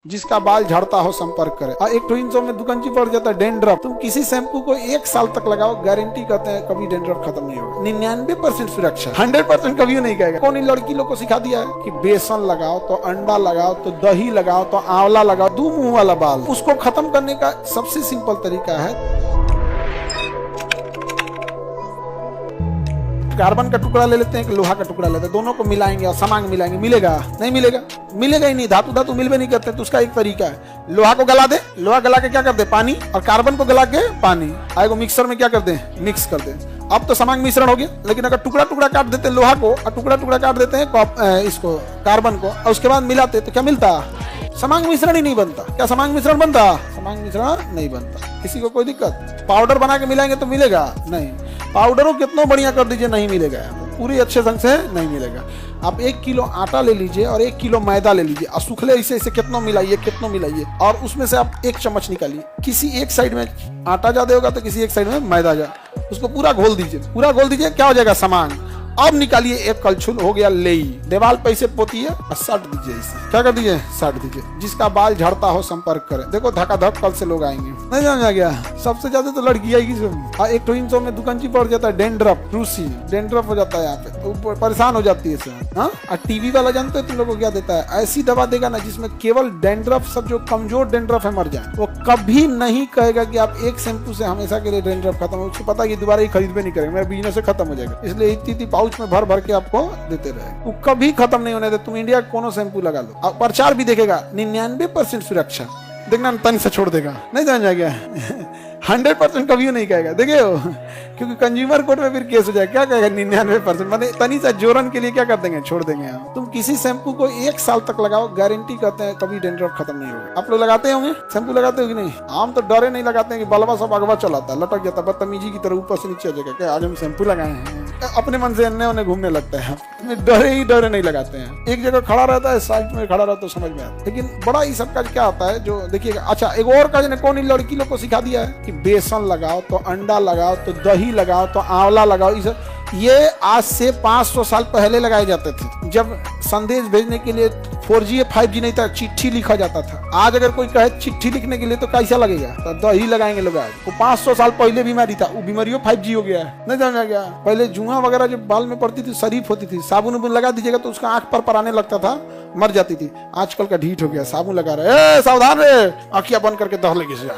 जिसका बाल झड़ता हो संपर्क करें। एक तो इन सब में दुकंजी पड़ जाता है डेंड्रफ। तुम किसी शैम्पू को 1 साल तक लगाओ, गारंटी कहते हैं कभी डेंड्रफ खत्म नहीं होगा। 99% सुरक्षा, 100% कभी नहीं कहेगा। कौन इन लड़की लोग को सिखा दिया है कि बेसन लगाओ तो अंडा लगाओ तो दही लगाओ तो आंवला लगाओ, 2 मुंह वाला बाल। उसको खत्म करने का सबसे सिंपल तरीका है कार्बन का टुकड़ा ले लेते हैं, एक लोहा का टुकड़ा लेते हैं, दोनों को मिलाएंगे और समांग मिलाएंगे। मिलेगा? नहीं मिलेगा, मिलेगा ही नहीं। धातु धातु मिलवे नहीं करते। तो उसका एक तरीका है, लोहा को गला दे, लोहा गला के क्या कर दे, पानी, और कार्बन को गला के पानी, आएगा मिक्सर में क्या कर दे, मिक्स कर दे। अब तो समांग मिश्रण हो गया। लेकिन अगर टुकड़ा टुकड़ा काट देते हैं लोहा को और टुकड़ा टुकड़ा काट देते हैं इसको कार्बन को, और उसके बाद मिलाते तो क्या मिलता? समांग मिश्रण ही नहीं बनता। क्या समांग मिश्रण बनता? समांग मिश्रण नहीं बनता। किसी को कोई दिक्कत? पाउडर बना के मिलाएंगे तो मिलेगा? नहीं। पाउडरों कितना बढ़िया कर दीजिए, नहीं मिलेगा, पूरी अच्छे ढंग से नहीं मिलेगा। आप 1 किलो आटा ले लीजिए और 1 किलो मैदा ले लीजिए और सूखले इसे कितना मिलाइए और उसमें से आप 1 चम्मच निकालिए। किसी एक साइड में आटा ज्यादा होगा तो किसी एक साइड में मैदा ज्यादा, उसको पूरा घोल दीजिए, क्या हो जाएगा? समांग। अब निकालिए एक कलछुल, हो गया लेई। दीवार पे इसे पोतिए और साट दीजिए। इसे क्या कर दीजिए? साट दीजिए। जिसका बाल झड़ता हो संपर्क करें। देखो धकाधक कल से लोग आएंगे। नहीं समझ गया? सबसे ज्यादा तो लड़की आएगी। एक तो इन सब में दुकंजी पड़ जाता है डेंड्रफ, रूसी डेंड्रफ हो जाता है यहाँ पे, तो परेशान हो जाती है इससे। और टीवी वाला जानते हो तुम लोग को क्या देता है? ऐसी दवा देगा ना जिसमें केवल डेंड्रफ, सब जो कमजोर डेंड्रफ है मर जाए। वो कभी नहीं कहेगा कि आप एक शैम्पू से हमेशा के लिए डेंड्रफ खत्म हो। उसको पता है कि दोबारा ही खरीद भी नहीं करेंगे, मेरा बिजनेस से खत्म हो जाएगा। इसलिए इतनी पाउच में भर भर के आपको देते रहे। वो कभी खत्म नहीं होने दे। तुम इंडिया का कोनो शैम्पू लगा लो, और प्रचार भी देखेगा 99% सुरक्षा, देखना तन से छोड़ देगा। नहीं समझ गया? 100% कभी नहीं कहेगा। देखिए क्योंकि कंज्यूमर कोर्ट में फिर केस हो जाएगा। क्या कहेगा? 99%, माने तनी सा जोरन के लिए क्या कर देंगे, छोड़ देंगे हम। तुम किसी शैम्पू को 1 साल तक लगाओ, गारंटी कहते हैं कभी डेंड्रफ खत्म नहीं होगा। आप लोग लगाते होंगे शैम्पू? लगाते हो कि नहीं? हम तो डरे नहीं लगाते हैं कि बलवा सब अगवा चलाता है, लटक जाता है, बदतमीजी की तरह ऊपर से नीचे हो जाएगा। क्या आज हम शैम्पू लगाए हैं? अपने मन से अन्य उन्हें घूमने लगता है। डरे नहीं लगाते हैं। एक जगह खड़ा रहता है, साइड में खड़ा रहता है, समझ में आता। लेकिन बड़ा ही सबका क्या आता है जो देखिएगा। अच्छा, एक और काज ने कौन इन लड़की लोग को सिखा दिया है कि बेसन लगाओ तो अंडा लगाओ तो दही लगाओ तो आंवला लगाओ। ये आज से 500 साल पहले लगाए जाते थे, जब संदेश भेजने के लिए 4G या 5G नहीं था, चिट्ठी लिखा जाता था। आज अगर कोई कहे चिट्ठी लिखने के लिए तो कैसा लगेगा? तो दही लगाएंगे लोग। आज वो 500 साल पहले बीमारी था, वो बीमारियों 5G हो गया है। नहीं समझा गया? पहले जुआ वगैरह जब बाल में पड़ती थी, शरीफ होती थी, साबुन उबुन लगा दीजिएगा तो उसका आंख पर आने लगता था, मर जाती थी। आजकल का ढीठ हो गया, साबुन लगा रहे, सावधान रे, आंखियां बंद करके दह लेगी,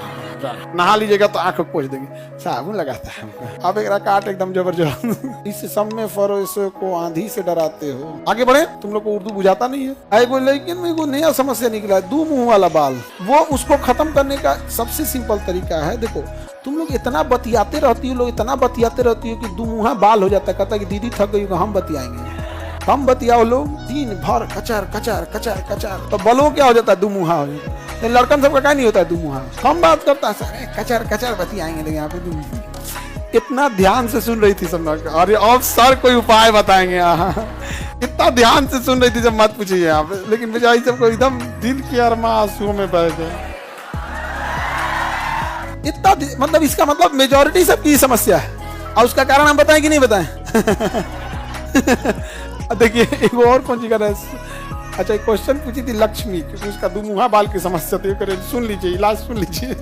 नहा लीजिएगा तो आंख पोंछ देंगे, साबुन लगाता है। अब एक काट एकदम जबरदस्त। इस समय फरोशों को आंधी से डराते हो। आगे बढ़े। तुम लोग को उर्दू बुझाता नहीं है। लेकिन मेरे को नया समस्या निकला है, 2 मुंह वाला बाल। वो उसको खत्म करने का सबसे सिंपल तरीका है। देखो तुम लोग इतना बतियाते रहती हो, कि 2 मुंहा बाल हो जाता है। कहता है कि दीदी थक गई, हम बतियाएंगे। हम बतियाओ लोग दिन भर कचार कचार कचार कचार, तो बलो क्या हो जाता है? 2 मुंहा हो जाता है। लड़कन सबका क्या नहीं होता है 2 मुंहा। हम बात करता है सर कचार कचार बतियाएंगे, लेकिन यहाँ पे 2 मुंहा। इतना ध्यान से सुन रही थी सब। अरे अब सर कोई उपाय बताएंगे। इतना ध्यान से सुन रही थी जब मत पूछिए यहाँ पे। लेकिन बेचारी सबको एकदम दिल की अरमा आंसुओं में बह गए। इतना मतलब इसका मतलब मेजॉरिटी सबकी समस्या है। और उसका कारण हम बताएं कि नहीं बताएं? देखिए एक और कौन सी। अच्छा, एक क्वेश्चन पूछी थी लक्ष्मी, क्योंकि उसका 2 मुंहा बाल की समस्या थी। सुन लीजिए, इलाज सुन लीजिए।